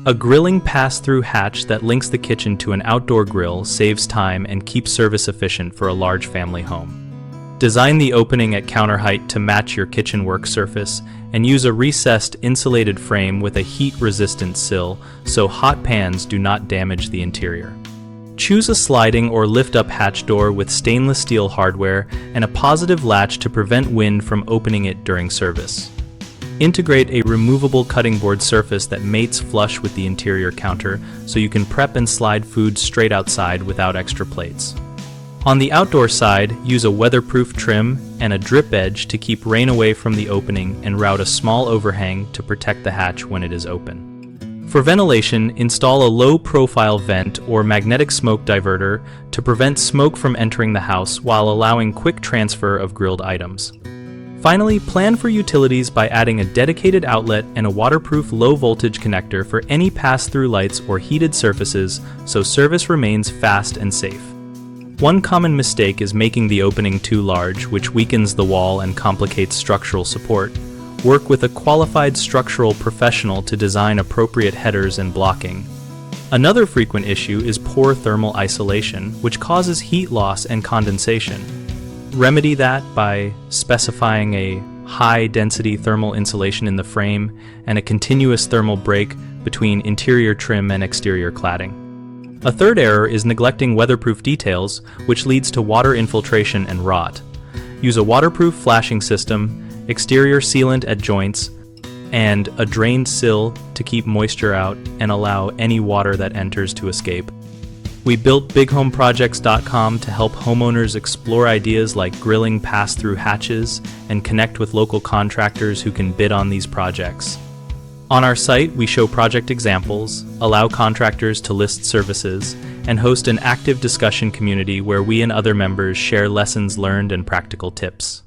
A grilling pass-through hatch that links the kitchen to an outdoor grill saves time and keeps service efficient for a large family home. Design the opening at counter height to match your kitchen work surface and use a recessed insulated frame with a heat-resistant sill so hot pans do not damage the interior. Choose a sliding or lift-up hatch door with stainless steel hardware and a positive latch to prevent wind from opening it during service. Integrate a removable cutting board surface that mates flush with the interior counter so you can prep and slide food straight outside without extra plates. On the outdoor side, use a weatherproof trim and a drip edge to keep rain away from the opening and route a small overhang to protect the hatch when it is open. For ventilation, install a low-profile vent or magnetic smoke diverter to prevent smoke from entering the house while allowing quick transfer of grilled items. Finally, plan for utilities by adding a dedicated outlet and a waterproof low-voltage connector for any pass-through lights or heated surfaces so service remains fast and safe. One common mistake is making the opening too large, which weakens the wall and complicates structural support. Work with a qualified structural professional to design appropriate headers and blocking. Another frequent issue is poor thermal isolation, which causes heat loss and condensation. Remedy that by specifying a high-density thermal insulation in the frame and a continuous thermal break between interior trim and exterior cladding. A third error is neglecting weatherproof details, which leads to water infiltration and rot. Use a waterproof flashing system, exterior sealant at joints, and a drained sill to keep moisture out and allow any water that enters to escape. We built BigHomeProjects.com to help homeowners explore ideas like grilling pass-through hatches and connect with local contractors who can bid on these projects. On our site, we show project examples, allow contractors to list services, and host an active discussion community where we and other members share lessons learned and practical tips.